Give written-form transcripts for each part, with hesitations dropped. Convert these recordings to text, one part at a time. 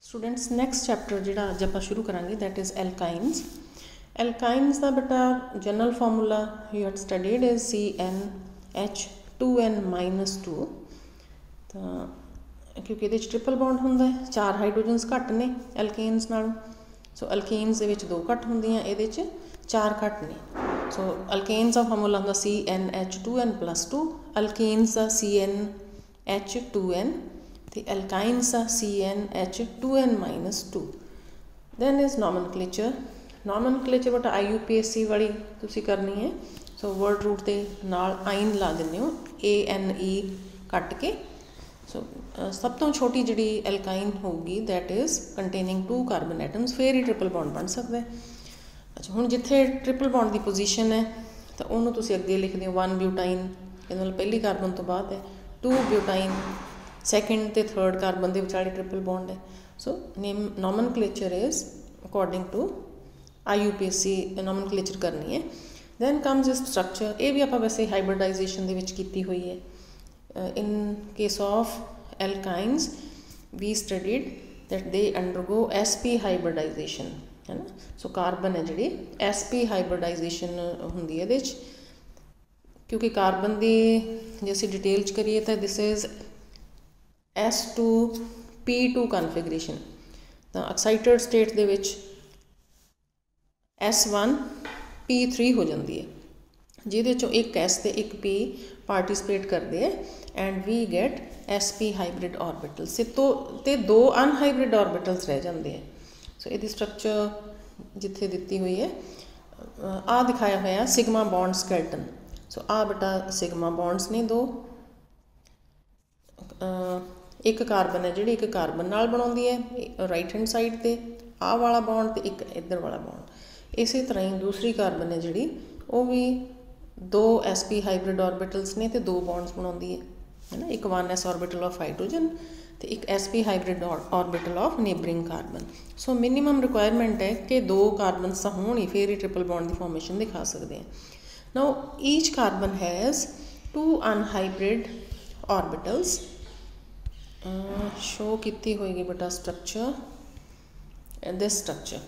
Students next chapter जिहड़ा अज आपां शुरू करांगे दैट इज़ एल्काइन्स। एल्काइन्स का बेटा general formula you had studied is CnH2n-2। तो क्योंकि ये ट्रिपल बॉन्ड होंदा है, 4 हाइड्रोजनस घट ने एल्केन्स नालों। सो अल्केन्स दे विच 2 घट होंदियां, ये 4 घट ने। सो अल्केन्स का फार्मूला होंदा CnH2n+2, अल्केन्स का CnH2n, तो एल्काइन्स का CnH2n-2। Then is nomenclature. Nomenclature but IUPAC वाली तुसी करनी है। सो वर्ड रूट के नाल आइन ला देने हो, ANE कट के। सो सब तो छोटी जी एल्काइन होगी that is containing 2 carbon atoms, फिर ही ट्रिपल बॉन्ड बन सकता है। अच्छा हुण जिथे ट्रिपल बॉन्ड की पोजीशन है तो उन्होंने तुसी अगे लिखते हो 1 ब्यूटाइन, ये मतलब पहली कार्बन तो बाद है, 2 ब्यूटाइन सैकेंड तो थर्ड कार्बन के विचाले ट्रिपल बॉन्ड है। So name nomenclature is according to IUPAC nomenclature करनी है। दैन कम्स इज स्ट्रक्चर, ये भी आप वैसे हाइब्रिडाइजेशन की हुई है। In case of alkynes we studied that they undergo SP hybridization, है ना। सो कार्बन है जी SP हाइब्रिडाइजेशन होंगी है, क्योंकि कार्बन की जे असीं डिटेल च करिए तो दिस इज़ S2P2 कन्फिगरेशन। तो एक्साइटेड स्टेट दे विच S1P3 हो जाती है, जिहदे चों एक S ते एक P पार्टिसिपेट करते हैं and we get SP hybrid orbitals. तो 2 अनहाइब्रिड ऑर्बिटल्स रह जाते हैं। सो ये स्ट्रक्चर जिथे दी हुई है आ दिखाया हुआ सिग्मा बॉन्ड स्केल्टन। सो आ बेटा सिग्मा बॉन्ड्स ने 2, एक कार्बन है जी एक कार्बन नाल बनाउंदी है राइट हैंड साइड ते आ वाला बॉन्ड तो एक इधर वाला बॉन्ड। इस तरह ही दूसरी कार्बन है जी वो भी 2 SP हाइब्रिड ऑर्बिटल्स ने तो 2 बॉन्ड्स बनाउंदी है ना, एक 1s ऑर्बिटल ऑफ हाइड्रोजन तो एक SP hybrid orbital of neighbouring carbon. So minimum requirement है कि 2 कार्बन तो होण ही फिर ही ट्रिपल बॉन्ड की फॉर्मेशन दिखा सकते हैं। Now each carbon has 2 unhybrid orbitals. Show की होएगी बेटा स्ट्रक्चर, दिस स्ट्रक्चर।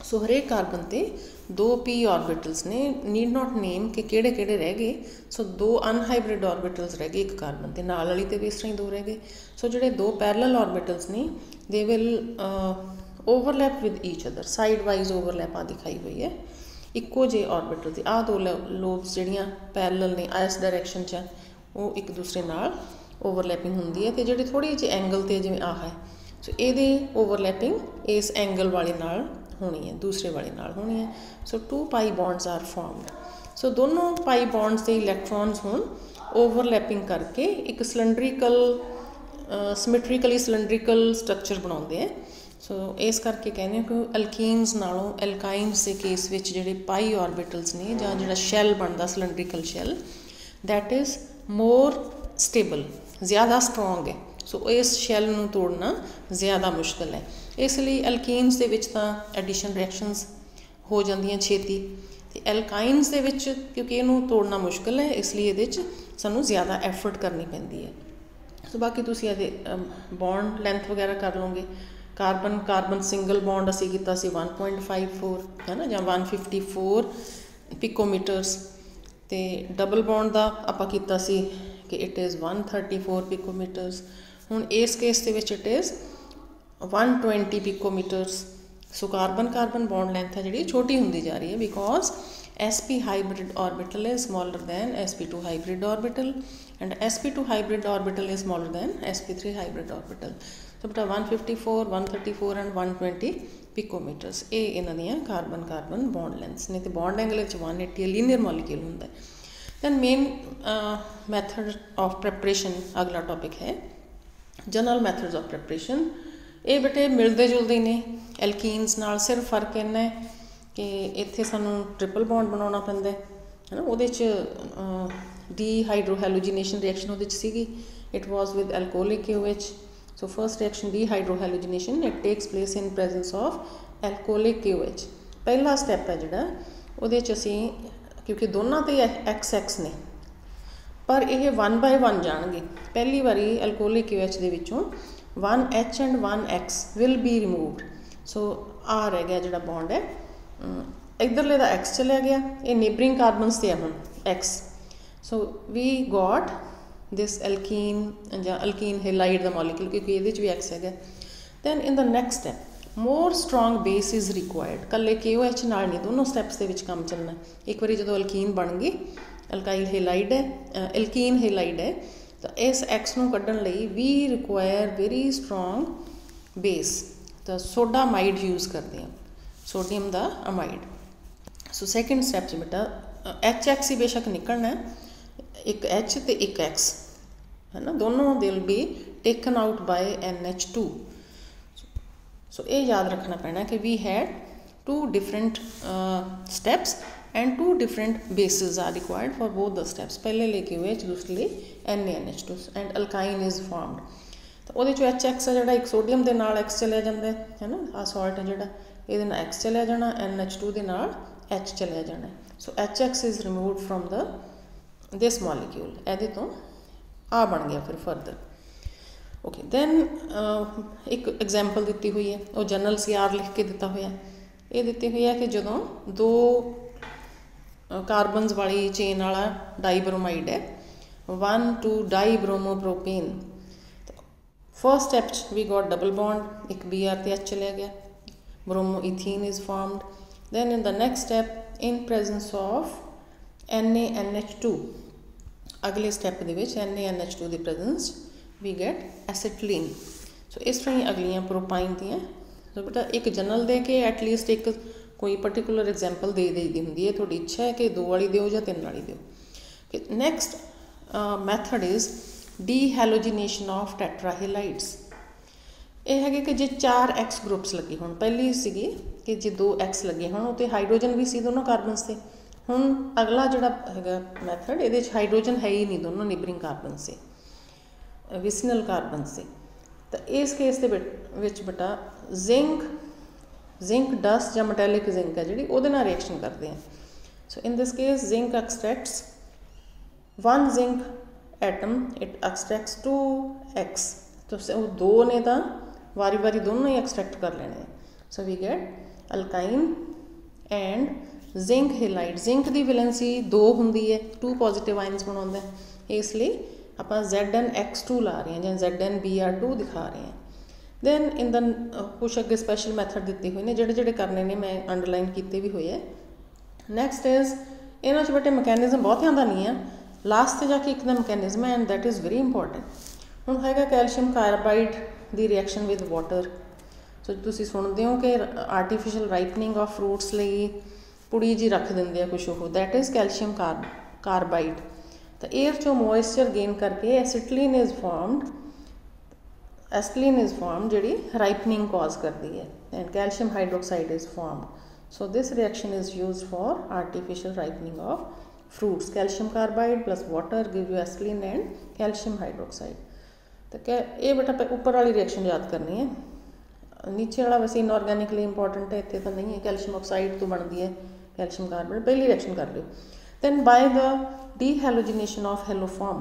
सो हरेक कार्बन ते 2 P ऑर्बिटल्स ने, नीड नॉट नेम कि केड़े केड़े रह गए। सो 2 अनहाइब्रिड ऑर्बिटल्स रह गए एक कार्बन ते, नाल वाली ते भी इस तरह ही 2 रह गए। सो जिहड़े 2 पैरेलल ऑर्बिटल्स ने they will overlap with each other, side wise overlap आ दिखाई हुई है। इक्को जे ऑर्बिटल दी आ 2 लोब्स जिहड़ियां पैरेलल ने इस डायरैक्शन च वो एक दूसरे नाल ओवरलैपिंग होंदी है। तो जिहड़ी थोड़ी जी एंगल ते जिवें आ है, सो ये ओवरलैपिंग इस एंगल वाले नाल होनी है, दूसरे वाले नाल होनी है। सो 2 पाई बॉन्ड्स आर फॉर्म्ड। सो दोनों पाई बॉन्ड्स के इलैक्ट्रॉन्स हुण ओवरलैपिंग करके एक सिलेंड्रिकल सिमेट्रिकली सिलेंड्रिकल स्ट्रक्चर बनाते हैं। सो इस करके कहने कि अल्कीन्स नालों एल्काइन्स के केस विच जिहड़े पाई ऑर्बिटल्स ने जां जिहड़ा शैल बनता cylindrical shell that is more stable, ज़्यादा स्ट्रोंग है। सो इस शैल नूं तोड़ना ज़्यादा मुश्किल है, इसलिए अल्कीन्स दे विच तां एडिशन रिएक्शनस हो जांदियां छेती, ते एल्काइन्स दे विच क्योंकि इहनूं तोड़ना मुश्किल है इसलिए इहदे च सानूं ज़्यादा एफर्ट करनी पैंदी है। सो बाकी तुसीं इहदे बॉन्ड लेंथ वगैरह कर लोगे। कार्बन कार्बन सिंगल बॉन्ड असीं कीता सी 1.54 है ना, जां 154 पिकोमीटर्स, ते डबल बॉन्ड दा आपां कीता सी कि इट इज़ 134 पिकोमीटर्स। हुण इस case they which it is 120 picometres. So carbon carbon bond length है जी छोटी होंदी जा रही है because SP hybrid orbital is smaller than SP2 hybrid orbital and SP2 hybrid orbital is smaller than SP3 hybrid orbital. तो बेटा 154 134 and 120 picometres ये इन्हां दियां कार्बन कार्बन बॉन्ड लेंथ्स ने। तो बॉन्ड एंगल 180 लीनियर मॉलिक्यूल होंदा है। Then main method of preparation अगला टॉपिक है जनरल मैथड्स ऑफ प्रैपरेशन। ये बेटे मिलते जुलते ने एल्कीन्स नाल, सिर्फ फर्क इन्ना है कि इत्थे सानूं ट्रिपल बॉन्ड बनाउणा पैंदा है ना। उहदे च डी हाइड्रोहैलोजिनेशन रिएक्शन उहदे च सीगी, it was with alcoholic KOH। So first reaction dehydrohalogenation it takes place in presence of alcoholic KOH। पहला स्टैप है जिहड़ा उहदे च असीं क्योंकि दोनों ते XX ने पर यह 1 बाय 1 जाएंगे। पहली बारी एल्कोहलिक KOH दे विचों 1 H and 1 X will be removed. सो आ रह गया जिहड़ा बॉन्ड है, इधरले दा X चलिया गया, ये नेबरिंग कार्बनस ते है हुण X. So we got this alkene या अल्कीन हेलाइड दा मॉलिक्यूल, क्योंकि ये भी X है. Then in the next step more strong base is required. कल्ले KOH नाल नहीं, दोनों स्टैप्स के विच काम चलना. एक बार जो अल्कीन बन गई, अल्काइल हेलाइड है, एल्कीन हेलाइड है, तो इस X नूं कड्ढण लई we require very strong base. तो सोडामाइड यूज़ करते हैं, सोडियम दा अमाइड. सो सैकेंड स्टैप च बेटा HX ही बेशक निकलना है, एक H तो एक X है ना, दोनों they will be taken out by NH2. सो ये याद रखना पैना कि we had 2 different steps and 2 different bases are required for both the steps. पहले ले KOH, दूसरे ले NaNH2 and alkyne is formed. तो वो जो HX है जोड़ा एक सोडियम के नाल X चलिया जाता है ना, आ सॉल्ट है जोड़ा ये X चलिया जाना, NH2 के नाल H चलिया जाना. सो HX is removed from the this molecule, ये तो आ बन गया फिर फर्दर. ओके दैन एक एग्जाम्पल दी हुई है, वो जनरल CR लिख के दिता हुआ है. ये दी हुई है कि जो 2 कार्बनस वाली चेन वाला डाईब्रोमाइड है, 1,2 dibromopropane. First step we got double bond, एक Br ते H चलिया गया, bromoethene is formed. Then in the next step in presence of NaNH2, अगले स्टेप दे विच NaNH2 की presence we get acetylene. So इस तरह ही अगलियां प्रोपाइन दियाँ. सो बेटा एक जनरल दे के एटलीस्ट एक कोई पर्टिकुलर एग्जाम्पल दे दी होंगी है, थोड़ी इच्छा है कि 2 वाली दो या 3 वाली दो. Next method is dehalogenation of tetrahalides. ये है कि जे 4 X ग्रुप्स लगे होण, पहली सीगी कि जे 2 X लगे होण तो हाइड्रोजन भी सी दोनों कार्बनस से. हुण अगला जिहड़ा हैगा मैथड, ये हाइड्रोजन है ही नहीं, दोनों नेबरिंग कार्बन से, विसिनल कार्बन से. तो इस केस के विच बेटा जिंक डस्ट या मटैलिक जिंक है जी, वो रिएक्शन करते हैं. So in this case zinc extracts 1 zinc atom, it extracts 2 X. तो 2 ने तो वारी वारी दोनों ही एक्सट्रैक्ट कर लेने. So we get alkyne and zinc halide. Zinc की वैलेंसी 2 होंगी है, 2 पॉजिटिव आयन्स बनाता है, इसलिए आप ZnX2 ला रहे हैं या ZnBr2 दिखा रहे हैं. दैन इन द कुछ अगे स्पैशल मैथड दिते हुए हैं, जोड़े जोड़े करने ने मैं अंडरलाइन किए भी हुए है. नैक्सट इज़ इन्होंने बेटे मैकेनिज्म बहुत आंदा नहीं है, लास्ट से जाके एक मैकेनिज्म है and that is very important. हुण हैगा कैल्शियम कार्बाइड की रिएक्शन विद वाटर. सो तुसीं सुनते हो कि आर्टिफिशियल राइपनिंग ऑफ फ्रूट्स लई पुड़ी जी रख देंगे है कुछ, वो दैट इज़ कैल्शियम कार्बाइड. तो एयर चो मॉइस्चर गेन करके acetylene is formed, acetylene is formed जिहड़ी राइपनिंग कॉज करती है, and calcium hydroxide is formed. So this reaction is use for artificial ripening of fruits. Calcium carbide plus water give you acetylene and calcium hydroxide. तो क्या ये बेटा ऊपर वाली reaction याद करनी है, नीचे वाला वैसे इनऑर्गेनिकली इंपॉर्टेंट है, इतने तो नहीं है. कैल्शियम ऑक्साइड तो बनती है कैल्शियम कार्बाइड, पहली रिएक्शन कर लो. Then by the dehalogenation of haloform.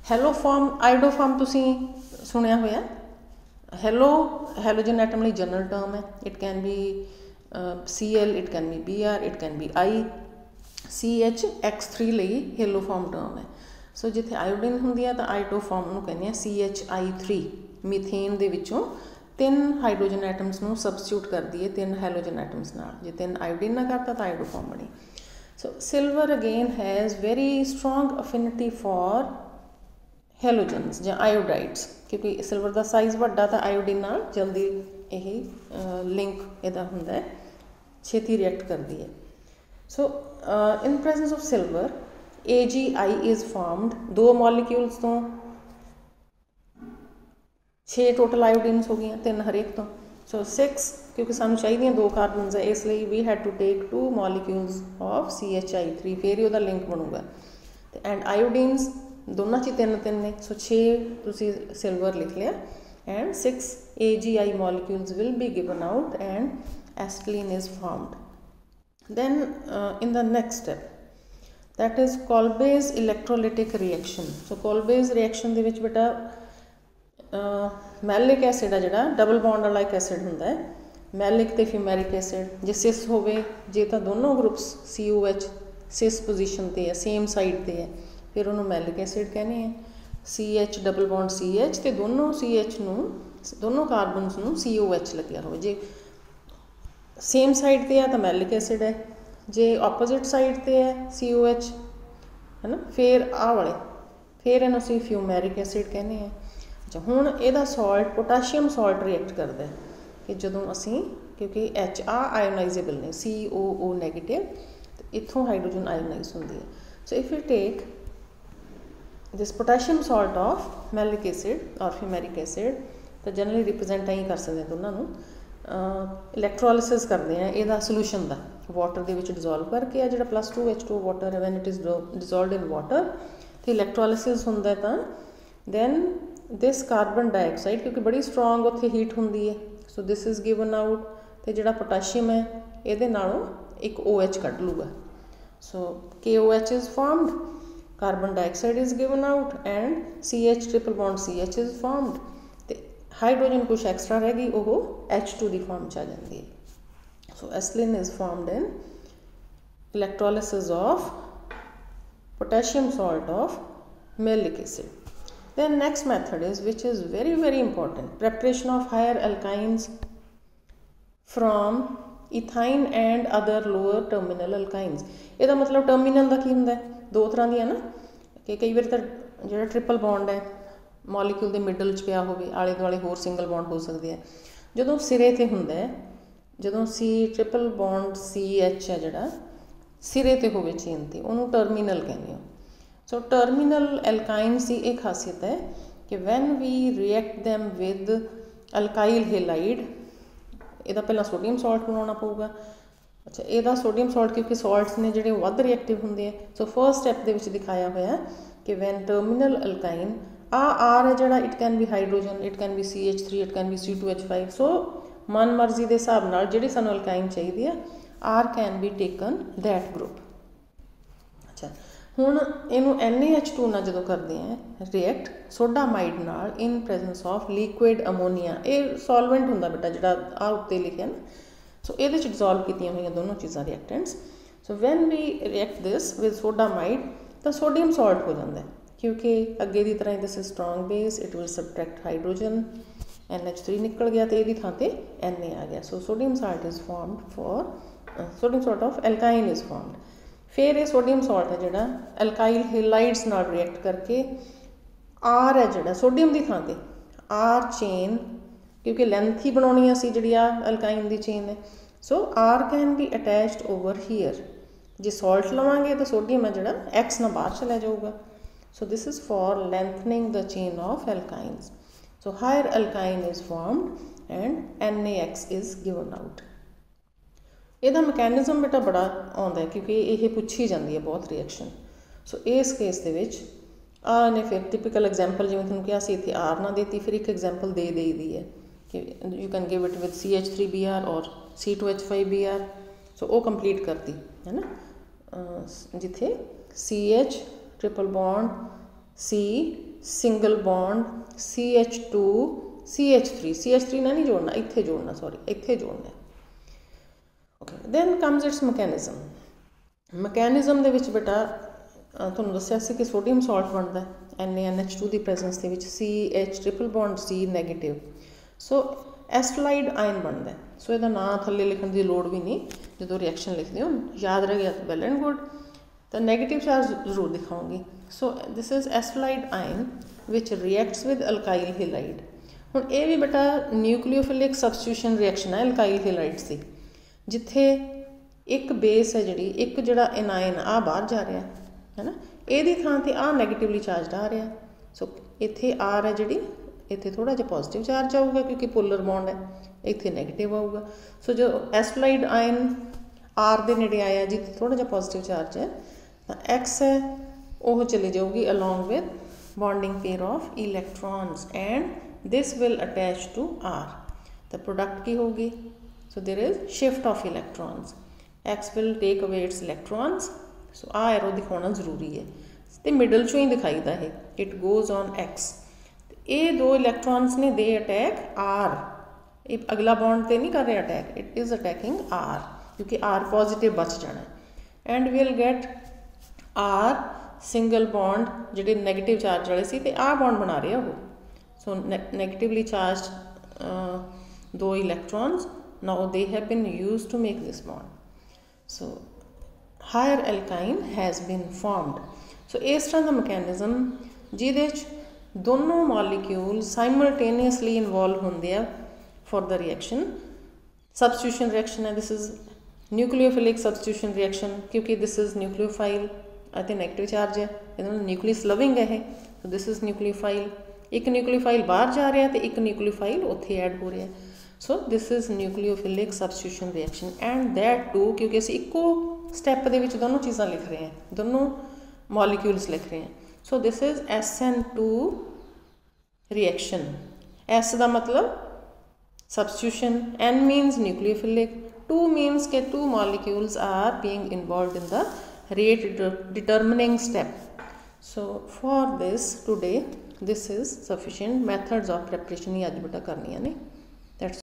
Haloform iodoform तुसी सुनिया होया, हेलोजन एटम ਲਈ जनरल टर्म है. It can be Cl, it can be Br, it can be I. CHX3 ਲਈ हेलोफॉर्म टर्म है. सो जिथे आयोडीन होंदी है तो आइडोफॉर्म ਨੂੰ ਕਹਿੰਦੇ ਆ CHI3. मीथेन ਦੇ ਵਿੱਚੋਂ 3 हाइड्रोजन एटम्स ਨੂੰ सबस्टिट्यूट करती है 3 हेलोजन एटम्स नाल. जे 3 आयोडीन ना करता तो आइडोफॉर्म बनी. So silver again has very strong affinity for halogens या आयोडाइड्स, क्योंकि सिल्वर का साइज़ वड्डा तो आयोडीन नाल जल्दी यही लिंक इहदा हुंदा है, छेती रिएक्ट करती है. So in presence of silver AgI is formed. 2 molecules तो 6 टोटल आयोडीन्स हो गई, 3 हरेक तो. सो 6 क्योंकि सानू चाहिए 2 कार्बनस है, इसलिए we had to take 2 molecules of CHI3, फिर ही वह लिंक बनूगा. एंड आयोडीन्स दोनों च 3 ने. सो 6 तुसी सिल्वर लिख लिया and 6 AgI molecules will be given out and acetylene is formed. Then in the next step, that is Kolbe's electrolytic reaction. So Kolbe's reaction ਦੇ ਵਿੱਚ ਬੇਟਾ मैलिक एसिड है जिहड़ा डबल बॉन्ड वाला एक एसिड हुंदा है, मैलिक ते फ्यूमैरिक एसिड। जे सिस होवे, जे तां दोनों ग्रुप्स COH सिस पोजीशन ते है, सेम साइड ते है, फिर उन्होंने मैलिक एसिड कहने हैं। CH डबल बॉन्ड CH ते दोनों CH नूं, दोनों कार्बनस नूं COH लग्या होवे, जे सेम साइड ते है तो मैलिक एसिड है, जे ऑपोजिट साइड ते है COH है ना, फिर आ वाले फिर इन्हूं असीं फ्यूमैरिक एसिड कहने हैं। अच्छा, हुण इहदा सॉल्ट पोटाशियम सॉल्ट रिएक्ट करदा है कि जदों असीं, क्योंकि H आयोनाइजेबल ने, COO नैगेटिव, इत्थों हाइड्रोजन आयोनाइज होंदी है। So if you take this potassium salt of malic acid और फ्यूमैरिक एसिड, तो जनरली रिप्रजेंट ही कर सकते हैं दोनों नूं, इलैक्ट्रोलिसिस करते हैं इहदा सोल्यूशन का, वाटर दे विच डिजोल्व करके आ जिहड़ा +2H2 वाटर है, when it is डिजोल्वड in water तो इलैक्ट्रोलिसिस हुंदा है, तो दैन दिस कार्बन डाइऑक्साइड, क्योंकि बड़ी स्ट्रोंग उत्थे हीट हुंदी है, so this is given out, तो जिहड़ा पोटाशियम है इहदे नालों एक OH कढ लूगा, सो KOH is formed, carbon dioxide is given out and CH triple bond CH is formed, तो हाइड्रोजन कुछ एक्सट्रा रह गई, वो H2 की फॉर्म च आ जाती है। So acetylene is formed in electrolysis of potassium salt of malic acid. Then next method is, which is very important, preparation of higher alkynes from ethyne and other lower terminal alkynes. ਇਹਦਾ मतलब terminal ਦਾ ਕੀ ਹੁੰਦਾ ਹੈ, ਦੋ ਤਰ੍ਹਾਂ ਦੀ ਹੈ ਨਾ, ਕਿ ਕਈ ਵਾਰ ਤਾਂ ਜਿਹੜਾ ਟ੍ਰਿਪਲ ਬੌਂਡ ਹੈ ਮੋਲੀਕਿਊਲ ਦੇ ਮਿਡਲ 'ਚ ਪਿਆ ਹੋਵੇ, ਆਲੇ ਦੁਆਲੇ ਹੋਰ ਸਿੰਗਲ ਬੌਂਡ ਹੋ ਸਕਦੇ ਆ, ਜਦੋਂ ਸਿਰੇ 'ਤੇ ਹੁੰਦਾ ਹੈ, ਜਦੋਂ C ट्रिपल बॉन्ड CH ਹੈ ਜਿਹੜਾ सिरे ते होवे चेन ते, उन्होंने टर्मीनल कहते हो। सो टर्मीनल एल्काइन्स की एक खासियत है कि when we react them with alkyl halide, ਇਹਦਾ ਪਹਿਲਾਂ सोडियम सॉल्ट बनाना पऊगा। अच्छा, ਇਹਦਾ सोडियम सॉल्ट क्योंकि सॉल्ट्स ने ਜਿਹੜੇ ਵੱਧ रिएक्टिव ਹੁੰਦੇ ਆ, सो फर्स्ट स्टैप ਦੇ ਵਿੱਚ ਦਿਖਾਇਆ ਹੋਇਆ कि वैन टर्मीनल अल्काइन R है ਜਿਹੜਾ, it can B hydrogen, it can B CH3, it can B C2H5, सो मन मर्जी के हिसाब नाल ਜਿਹੜੀ ਸਾਨੂੰ अल्काइन चाहिए है, R can be taken that group. अच्छा, हुण इनू NaH2 नाल जदों करते हैं रिएक्ट सोडामाइड नाल इन प्रेजेंस ऑफ लिक्विड अमोनीया, ये सॉल्वेंट हुंदा बेटा जिहड़ा आ उत्ते लिखिआ ना, सो इहदे च डिजोल्व कीतियां होईयां दोनों चीज़ां reactants. So when we react this with sodamide तो सोडियम सॉल्ट हो जाता है, क्योंकि अगे की तरह this is strong base, it will subtract hydrogen, NH3 निकल गया तो ये थां ते Na आ गया, so sodium salt is formed for sodium salt of alkyne is formed. फिर ये सोडियम सॉल्ट है जिहड़ा एल्काइल हेलाइड्स नाल रिएक्ट करके R है जिहड़ा सोडियम की थां ते R चेन, क्योंकि लेंथ ही बनानी सी जिहड़ी आ एल्काइन की चेन है, so R can be attached over here. जे सॉल्ट लवांगे तो सोडियम है जिहड़ा X ना बाहर चला जाऊगा, so this is for lengthening the chain of alkynes. So higher alkyne is formed and NaX is given out. ਇਹਦਾ ਮਕੈਨਿਜ਼ਮ ਬੇਟਾ बड़ा ਆਉਂਦਾ है, क्योंकि ये पूछी जाती है बहुत रिएक्शन। सो इस केस ਦੇ ਵਿੱਚ ਆ ਨੇ ਫਿਰ ਟਿਪੀਕਲ एग्जाम्पल जिवें तुहानूं किहा सी इत्थे R ना देती, फिर एक एग्जाम्पल दे दी है कि you can give it with CH3Br और C2H5Br, सो वो कंप्लीट करती है ना, जिथे CH triple bond C single bond CH2 CH3 ना नहीं जोड़ना, इत्थे जोड़ना, सॉरी इत्थे जोड़ना। Okay, then comes its mechanism. Mechanism दे विच बेटा तुहानूं दस्सिया सी कि सोडियम सॉल्ट बनता है NaNH2 की प्रेजेंस दे विच, CH triple bond C negative, so acetylide ion बनता है। सो इसदा नाम थल्ले लिखण की लोड़ भी नहीं, जो रिएक्शन लिखते हो याद रह गया तो वैल एंड गुड, तो नैगेटिव चार्ज जरूर दिखाऊंगी। So this is acetylide ion which reacts with alkyl halide. हुण ये भी बेटा न्यूक्लियोफिलिक सबस्टिट्यूशन रिएक्शन है अल्काइल हेलाइड्स की, जिथे एक बेस है जी, एक जोड़ा एनायन आ बाहर जा रहा है ना, ये थां ते आ नैगेटिवली चार्ज आ रहा, सो इत्थे R है जी, इत्थे थोड़ा जिहा पॉजिटिव चार्ज आऊगा क्योंकि पोलर बॉन्ड है, इत्थे नैगेटिव आऊगा। सो जो एस्फलाइड आयन R दे नेड़े आया जिथे थोड़ा जिहा पॉजिटिव चार्ज है, तो X है वह चली जाऊगी along with bonding pair of electrons and this will attach to R, तो प्रोडक्ट की होगी, so there is shift of electrons, X will take away its electrons, so uh arrow दिखाना जरूरी है, तो मिडल चों ही दिखाईदा है, it goes on X, ये दो इलैक्ट्रॉन्स ने दे अटैक आर, ये अगला बॉन्ड तो नहीं कर रहे attack, it is attacking R, क्योंकि आर पॉजिटिव बच जाना है। And will get R single bond जिहड़े नैगेटिव चार्ज वाले सी, ते आ बॉन्ड बना रहे वो। सो नैगेटिवली चार्ज दो electrons, now they have been used to make this bond. So higher alkyne has been formed. So इस तरह का मैकेनिज्म जिहदे दोनों मॉलीक्यूल साइमल्टेनियसली इनवॉल्व होंदे आ for the reaction. Substitution reaction है, this is nucleophilic substitution reaction, क्योंकि this is nucleophile ਅਤੇ नैगेटिव चार्ज है, ਇਹਦੇ ਨਾਲ न्यूक्लियस लविंग है। सो दिस इज़ न्यूक्लियोफाइल, एक न्यूक्लियोफाइल बाहर जा रहा है तो एक न्यूक्लियोफाइल उत्थे ऐड हो रहा है। So this is nucleophilic substitution reaction and that too, क्योंकि असीं इक्को स्टैप दे विच दोनों चीज़ां लिख रहे हैं, दोनों मॉलीक्यूल्स लिख रहे हैं। सो this is SN2 reaction. S का मतलब substitution, N means nucleophilic, 2 means के 2 molecules are being involved in the rate determining step. So for this today this is sufficient। methods of preparation ही अज बेटा करनी है ने। That's